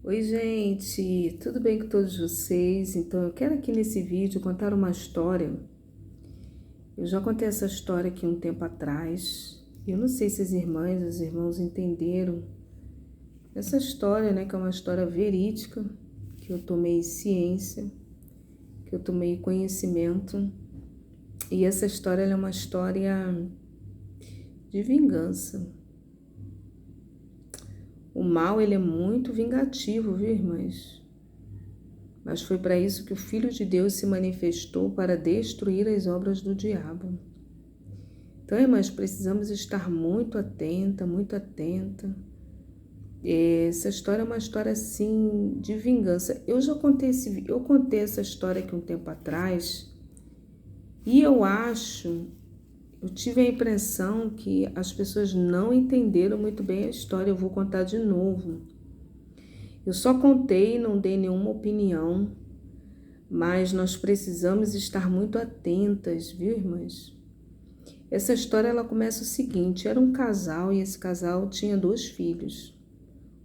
Oi, gente, tudo bem com todos vocês? Então, eu quero aqui nesse vídeo contar uma história. Eu já contei essa história aqui um tempo atrás. Eu não sei se as irmãs e os irmãos entenderam essa história, né? Que é uma história verídica, que eu tomei ciência, que eu tomei conhecimento. E essa história ela é uma história de vingança. O mal, ele é muito vingativo, viu, irmãs? Mas foi para isso que o Filho de Deus se manifestou para destruir as obras do diabo. Então, irmãs, precisamos estar muito atenta, muito atenta. Essa história é uma história assim de vingança. Eu contei essa história aqui um tempo atrás e eu tive a impressão que as pessoas não entenderam muito bem a história. Eu vou contar de novo. Eu só contei, não dei nenhuma opinião, mas nós precisamos estar muito atentas, viu, irmãs? Essa história ela começa o seguinte: era um casal e esse casal tinha 2 filhos,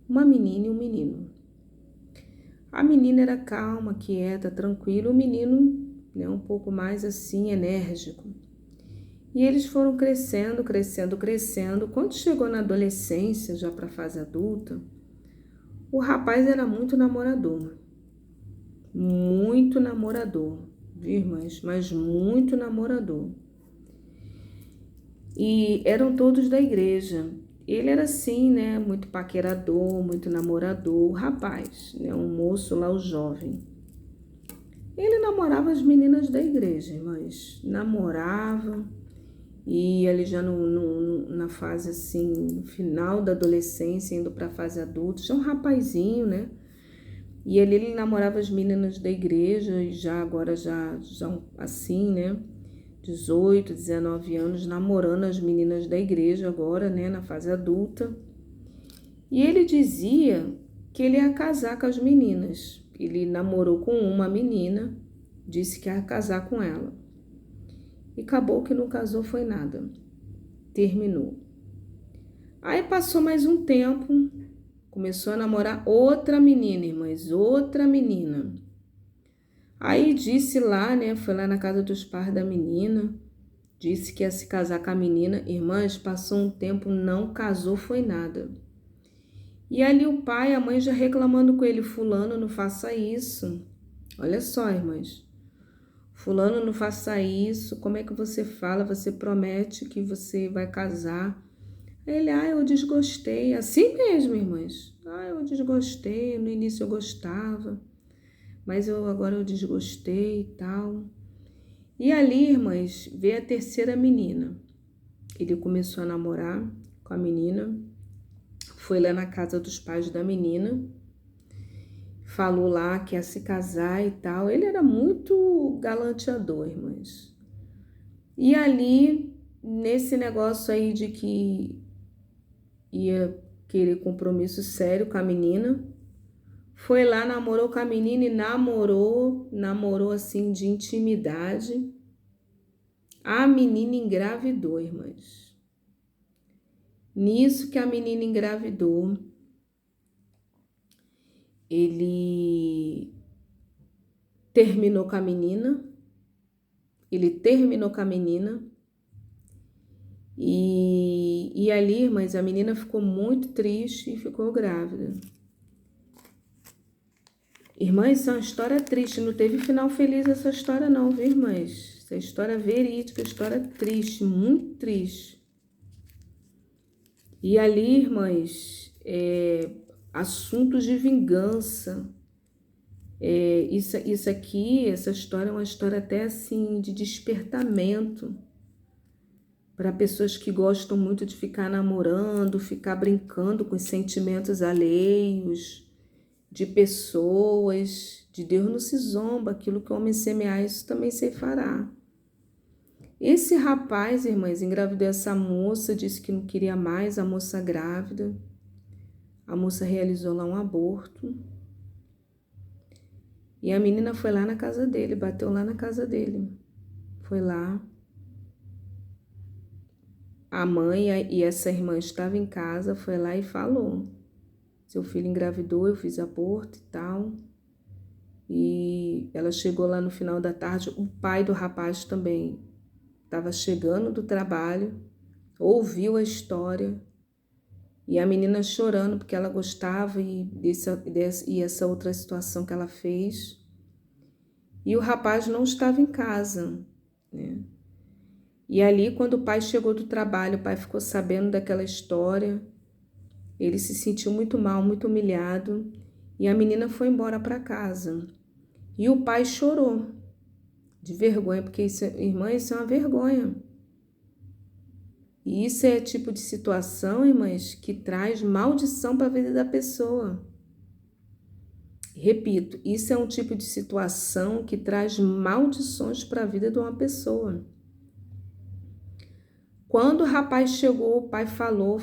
uma menina e um menino. A menina era calma, quieta, tranquila, o menino, né, um pouco mais assim, enérgico. E eles foram crescendo, crescendo, crescendo. Quando chegou na adolescência, já para a fase adulta, o rapaz era muito namorador, viu, irmãs? Mas muito namorador. E eram todos da igreja. Ele era assim, né? Muito paquerador, muito namorador, o rapaz, né? Um moço lá, o jovem. Ele namorava as meninas da igreja, mas namorava e ele já na fase assim, no final da adolescência, indo para a fase adulta, já um rapazinho, né? E ele namorava as meninas da igreja e já agora já assim, né? 18, 19 anos, namorando as meninas da igreja agora, né, na fase adulta. E ele dizia que ele ia casar com as meninas. Ele namorou com uma menina, disse que ia casar com ela. E acabou que não casou foi nada. Terminou. Aí passou mais um tempo, começou a namorar outra menina, irmãs, outra menina. Aí disse lá, né, foi lá na casa dos pais da menina, disse que ia se casar com a menina. Irmãs, passou um tempo, não casou, foi nada. E ali o pai e a mãe já reclamando com ele: fulano, não faça isso. Olha só, irmãs. Fulano, não faça isso. Como é que você fala? Você promete que você vai casar. Aí ele: eu desgostei. Assim mesmo, irmãs. Eu desgostei. No início eu gostava, mas agora eu desgostei e tal. E ali, irmãs, veio a terceira menina. Ele começou a namorar com a menina, foi lá na casa dos pais da menina, falou lá que ia se casar e tal. Ele era muito galanteador, irmãs. E ali, nesse negócio aí de que ia querer compromisso sério com a menina, foi lá, namorou com a menina e namorou assim de intimidade. A menina engravidou, irmãs. Nisso que a menina engravidou, ele terminou com a menina, e ali, irmãs, a menina ficou muito triste e ficou grávida. Irmãs, isso é uma história triste, não teve final feliz essa história não, viu, irmãs? Essa história é verídica, história triste, muito triste. E ali, irmãs, assuntos de vingança. Isso aqui, essa história é uma história até assim de despertamento para pessoas que gostam muito de ficar namorando, ficar brincando com os sentimentos alheios de pessoas. De Deus não se zomba, aquilo que o homem semear, isso também se fará. Esse rapaz, irmãs, engravidou essa moça, disse que não queria mais a moça grávida. A moça realizou lá um aborto. E a menina foi lá na casa dele, bateu lá na casa dele. Foi lá. A mãe e essa irmã estavam em casa, foi lá e falou. seu filho engravidou, eu fiz aborto e tal. E ela chegou lá no final da tarde, o pai do rapaz também estava chegando do trabalho, ouviu a história e a menina chorando porque ela gostava e essa outra situação que ela fez. E o rapaz não estava em casa, né? E ali, quando o pai chegou do trabalho, o pai ficou sabendo daquela história, ele se sentiu muito mal, muito humilhado, e a menina foi embora para casa. E o pai chorou de vergonha, porque isso, irmã, isso é uma vergonha. E isso é tipo de situação, irmãs, que traz maldição para a vida da pessoa. Repito, isso é um tipo de situação que traz maldições para a vida de uma pessoa. Quando o rapaz chegou, o pai falou.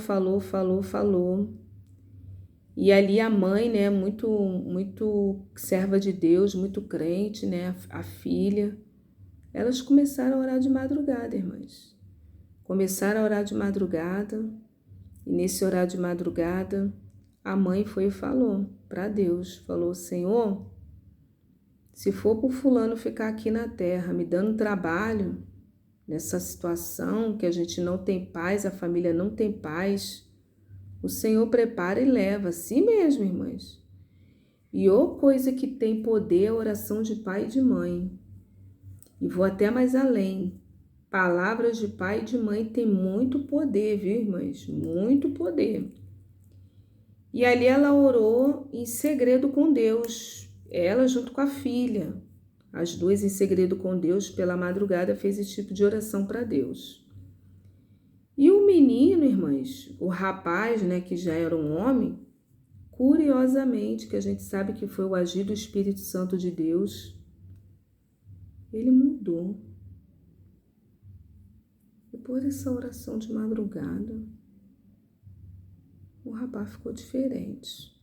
E ali a mãe, né, muito serva de Deus, muito crente, né, a filha, elas começaram a orar de madrugada, irmãs. Começaram a orar de madrugada, e nesse orar de madrugada, a mãe foi e falou para Deus, falou: Senhor, se for por fulano ficar aqui na terra, me dando trabalho, nessa situação que a gente não tem paz, a família não tem paz, o Senhor prepara e leva, assim mesmo, irmãs. E ô coisa que tem poder é a oração de pai e de mãe. E vou até mais além. Palavras de pai e de mãe têm muito poder, viu, irmãs? Muito poder. E ali ela orou em segredo com Deus, ela junto com a filha. As duas em segredo com Deus, pela madrugada, fez esse tipo de oração para Deus. E o menino, irmãs, o rapaz, né, que já era um homem, curiosamente, que a gente sabe que foi o agir do Espírito Santo de Deus, ele mudou. Depois dessa oração de madrugada, o rapaz ficou diferente.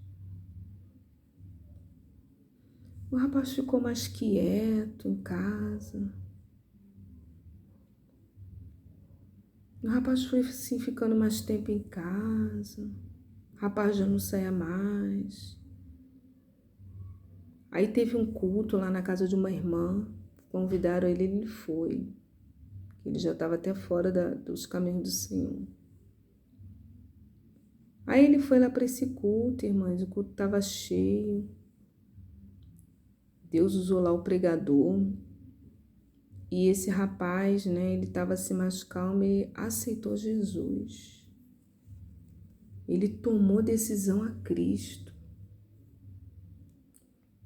O rapaz ficou mais quieto em casa. O rapaz foi assim, ficando mais tempo em casa. O rapaz já não saía mais. Aí teve um culto lá na casa de uma irmã. Convidaram ele foi. Ele já estava até fora dos caminhos do Senhor. Aí ele foi lá para esse culto, irmãs. O culto estava cheio. Deus usou lá o pregador. E esse rapaz, né, ele estava assim mais calmo, ele aceitou Jesus. Ele tomou decisão a Cristo.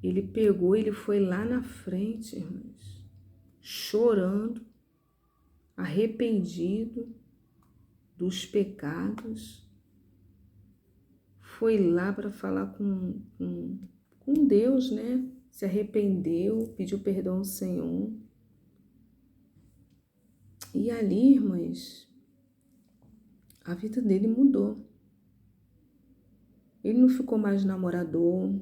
Ele pegou, ele foi lá na frente, irmãos, chorando, arrependido dos pecados. Foi lá para falar com Deus, né? Se arrependeu, pediu perdão ao Senhor. E ali, irmãs, a vida dele mudou. Ele não ficou mais namorador.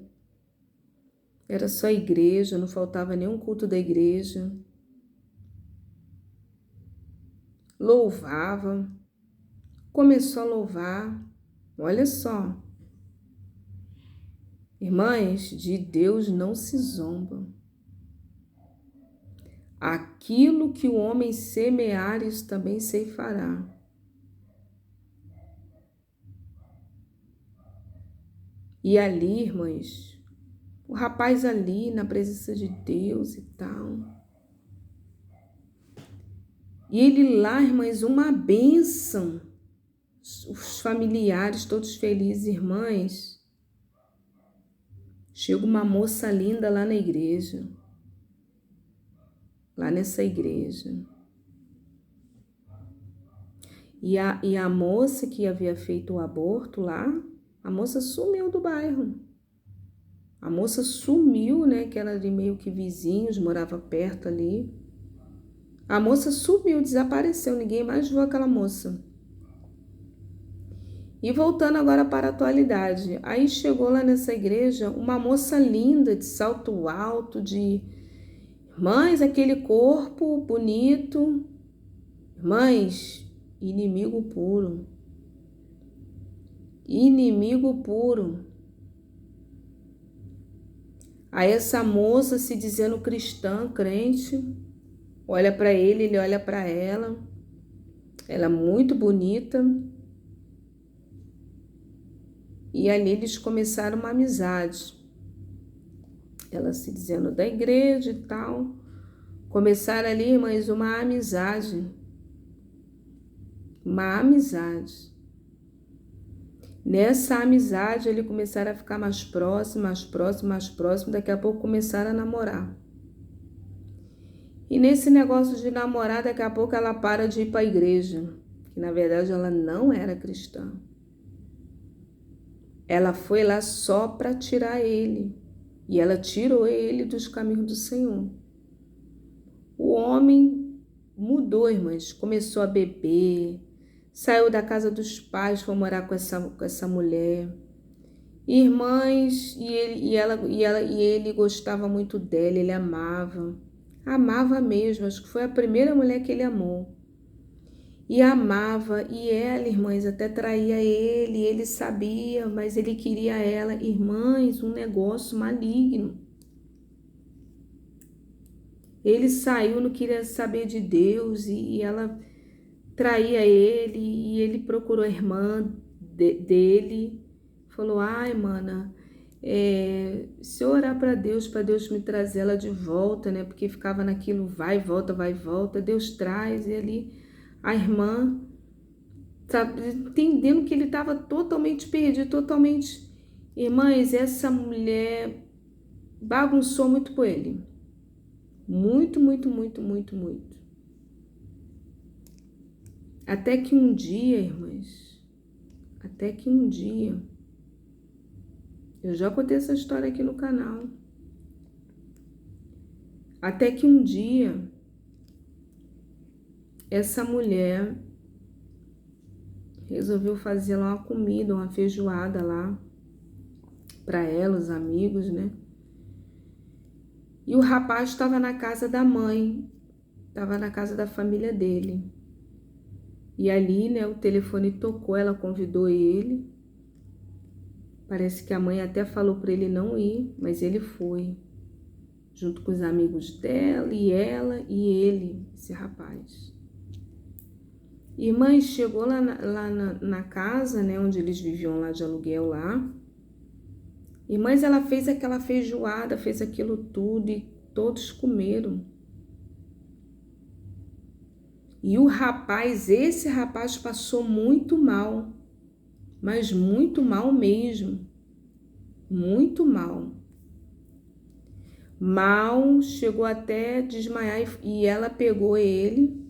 Era só igreja, não faltava nenhum culto da igreja. Louvava, começou a louvar. Olha só. Irmãs, de Deus não se zomba. Aquilo que o homem semear, isso também ceifará. E ali, irmãs, o rapaz ali na presença de Deus e tal. E ele lá, irmãs, uma bênção. Os familiares todos felizes, irmãs. Chega uma moça linda lá na igreja. Lá nessa igreja. E a moça que havia feito o aborto lá, a moça sumiu do bairro. A moça sumiu, né? Que era ali meio que vizinhos, morava perto ali. A moça sumiu, desapareceu, ninguém mais viu aquela moça. E voltando agora para a atualidade, aí chegou lá nessa igreja uma moça linda, de salto alto, de... Mães, aquele corpo bonito. Mães, inimigo puro. Inimigo puro. Aí essa moça se dizendo cristã, crente, olha para ele, ele olha para ela. Ela é muito bonita. E ali eles começaram uma amizade. Ela se dizendo da igreja e tal. Começaram ali, irmãs, uma amizade. Uma amizade. Nessa amizade, eles começaram a ficar mais próximos, mais próximos, mais próximos. Daqui a pouco começaram a namorar. E nesse negócio de namorar, daqui a pouco ela para de ir para a igreja. Que na verdade ela não era cristã. Ela foi lá só para tirar ele. E ela tirou ele dos caminhos do Senhor. O homem mudou, irmãs. Começou a beber. Saiu da casa dos pais, foi morar com essa mulher. Irmãs, e ele gostava muito dela, ele amava. Amava mesmo, acho que foi a primeira mulher que ele amou. E amava, e ela, irmãs, até traía ele sabia, mas ele queria ela. Irmãs, um negócio maligno. Ele saiu, não queria saber de Deus, e ela traía ele, e ele procurou a irmã dele, falou, ai, mana, se eu orar para Deus me trazer ela de volta, né, porque ficava naquilo, vai e volta, Deus traz, e ali a irmã, sabe, entendendo que ele estava totalmente perdido, totalmente, irmãs, essa mulher bagunçou muito com ele, muito, muito, muito, muito, muito. Até que um dia, irmãs, eu já contei essa história aqui no canal. Até que um dia, essa mulher resolveu fazer lá uma comida, uma feijoada lá, para ela, os amigos, né? E o rapaz estava na casa da mãe, estava na casa da família dele. E ali, né, o telefone tocou, ela convidou ele. Parece que a mãe até falou para ele não ir, mas ele foi. Junto com os amigos dela e ela e ele, esse rapaz. Irmã, chegou lá na casa, né, onde eles viviam lá de aluguel lá. Irmãs, ela fez aquela feijoada, fez aquilo tudo e todos comeram. E o rapaz, esse rapaz passou muito mal, mas muito mal mesmo, muito mal. Mal, chegou até desmaiar e ela pegou ele,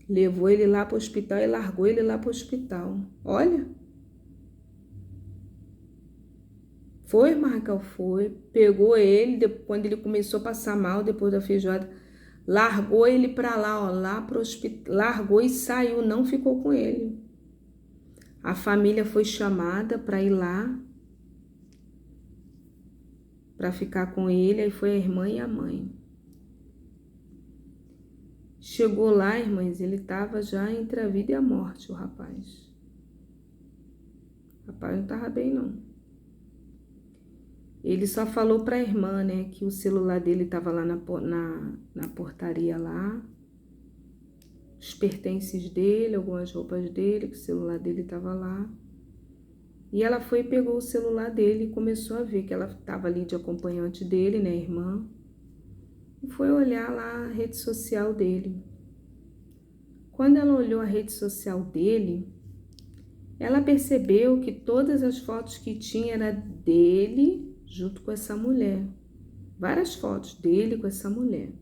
levou ele lá para o hospital e largou ele lá para o hospital. Olha, foi, Marcal, foi, pegou ele, quando ele começou a passar mal depois da feijoada, largou ele para lá, ó, lá para o hospital, largou e saiu, não ficou com ele. A família foi chamada para ir lá, para ficar com ele, aí foi a irmã e a mãe. Chegou lá, irmãs, ele estava já entre a vida e a morte, o rapaz. O rapaz não estava bem, não. Ele só falou para a irmã, né, que o celular dele estava lá na portaria lá, os pertences dele, algumas roupas dele, que o celular dele estava lá. E ela foi e pegou o celular dele e começou a ver que ela estava ali de acompanhante dele, né, irmã. E foi olhar lá a rede social dele. Quando ela olhou a rede social dele, ela percebeu que todas as fotos que tinha era dele junto com essa mulher. Várias fotos dele com essa mulher.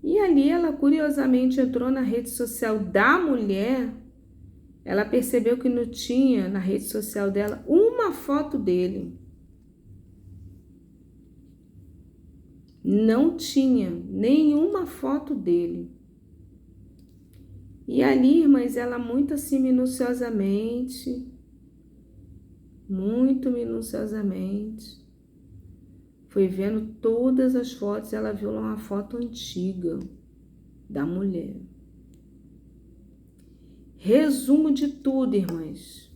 E ali ela curiosamente entrou na rede social da mulher. Ela percebeu que não tinha na rede social dela uma foto dele. Não tinha nenhuma foto dele. E ali, irmãs, ela muito assim minuciosamente, foi vendo todas as fotos, ela viu lá uma foto antiga da mulher. Resumo de tudo, irmãs.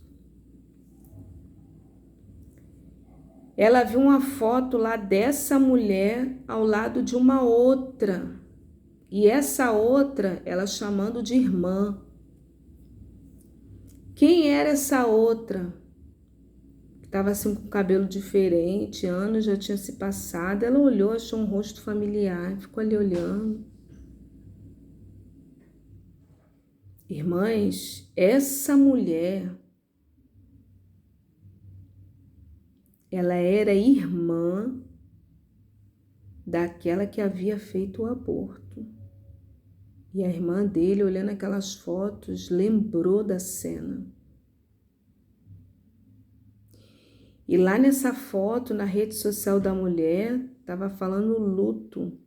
ela viu uma foto lá dessa mulher ao lado de uma outra. E essa outra, ela chamando de irmã. Quem era essa outra? Estava assim com cabelo diferente, anos já tinha se passado. Ela olhou, achou um rosto familiar, ficou ali olhando. Irmãs, essa mulher, ela era irmã daquela que havia feito o aborto. E a irmã dele, olhando aquelas fotos, lembrou da cena. E lá nessa foto, na rede social da mulher, estava falando luto.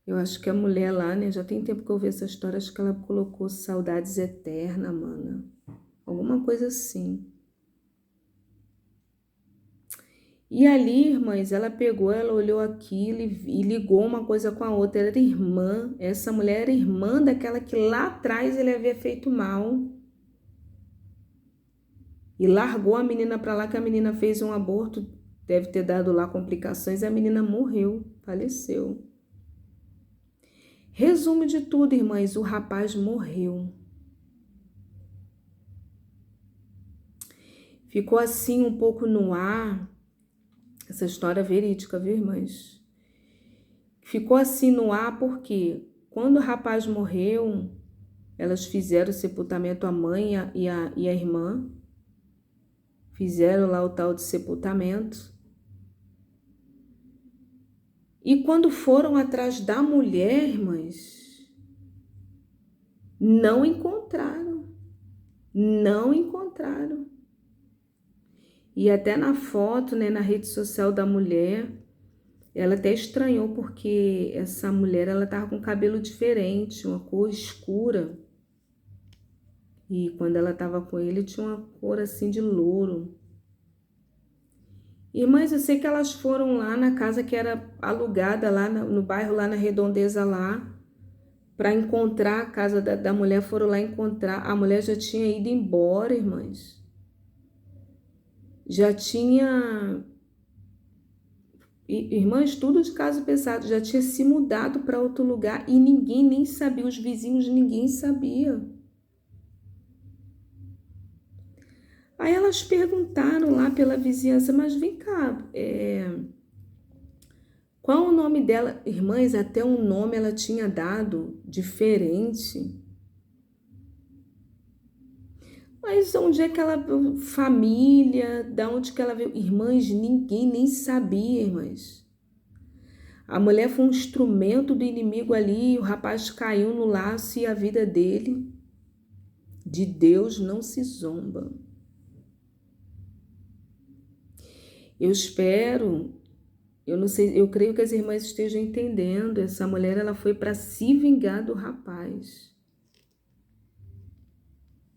Eu acho que a mulher lá, né, já tem tempo que eu vi essa história, acho que ela colocou saudades eternas, mana. Alguma coisa assim. E ali, irmãs, ela pegou, ela olhou aquilo e ligou uma coisa com a outra. Ela era irmã, essa mulher era irmã daquela que lá atrás ele havia feito mal. E largou a menina para lá, que a menina fez um aborto, deve ter dado lá complicações, e a menina morreu, faleceu. Resumo de tudo, irmãs, o rapaz morreu. Ficou assim um pouco no ar, essa história verídica, viu, irmãs? Ficou assim no ar porque quando o rapaz morreu, elas fizeram o sepultamento, a mãe e a irmã, fizeram lá o tal de sepultamento. E quando foram atrás da mulher, irmãs, não encontraram. Não encontraram. E até na foto, né, na rede social da mulher, ela até estranhou porque essa mulher, ela tava com cabelo diferente, uma cor escura. E quando ela tava com ele, tinha uma cor assim de louro. Irmãs, eu sei que elas foram lá na casa que era alugada lá no bairro, lá na Redondeza lá, para encontrar a casa da mulher, foram lá encontrar. A mulher já tinha ido embora, irmãs. Já tinha, irmãs, tudo de caso pesado, já tinha se mudado para outro lugar e ninguém nem sabia, os vizinhos, ninguém sabia. Aí elas perguntaram lá pela vizinhança, mas vem cá, qual o nome dela? Irmãs, até um nome ela tinha dado diferente. Mas onde é que ela, família, da onde que ela veio? Irmãs, ninguém nem sabia, irmãs. A mulher foi um instrumento do inimigo ali, o rapaz caiu no laço e a vida dele, de Deus não se zomba. Eu espero, eu não sei, eu creio que as irmãs estejam entendendo. Essa mulher, ela foi para se vingar do rapaz.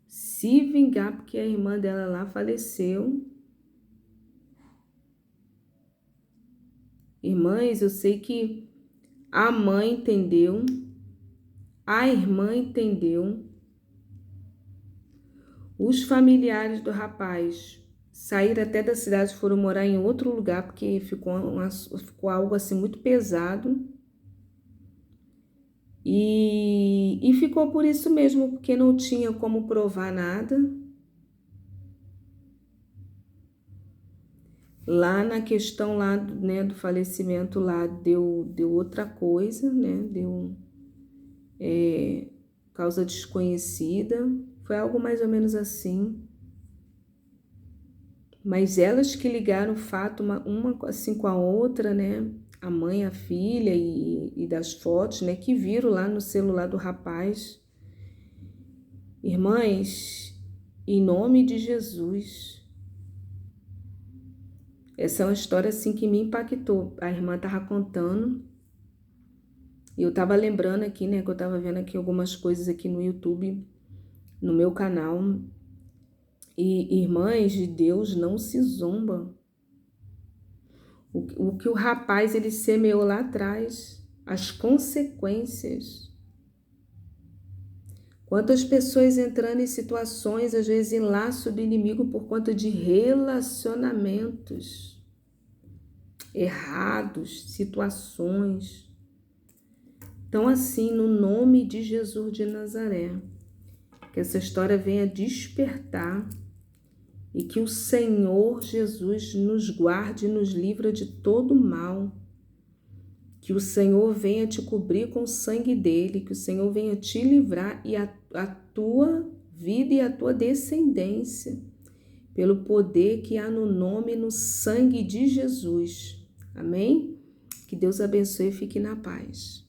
Se vingar porque a irmã dela lá faleceu. Irmãs, eu sei que a mãe entendeu, a irmã entendeu, os familiares do rapaz saíram até da cidade, foram morar em outro lugar porque ficou algo assim muito pesado. E ficou por isso mesmo, porque não tinha como provar nada. Lá na questão lá, né, do falecimento lá deu outra coisa, né? Deu causa desconhecida. Foi algo mais ou menos assim. Mas elas que ligaram o fato uma assim com a outra, né? A mãe, a filha e das fotos, né? Que viram lá no celular do rapaz. Irmãs, em nome de Jesus, essa é uma história assim que me impactou. A irmã estava contando e eu estava lembrando aqui, né? Que eu estava vendo aqui algumas coisas aqui no YouTube, no meu canal. E irmãs de Deus não se zomba. O que o rapaz ele semeou lá atrás, as consequências. Quantas pessoas entrando em situações, às vezes em laço do inimigo, por conta de relacionamentos errados, situações. Então, assim, no nome de Jesus de Nazaré, que essa história venha despertar e que o Senhor Jesus nos guarde e nos livra de todo mal. Que o Senhor venha te cobrir com o sangue dele, que o Senhor venha te livrar e a tua vida e a tua descendência, pelo poder que há no nome e no sangue de Jesus. Amém? Que Deus abençoe e fique na paz.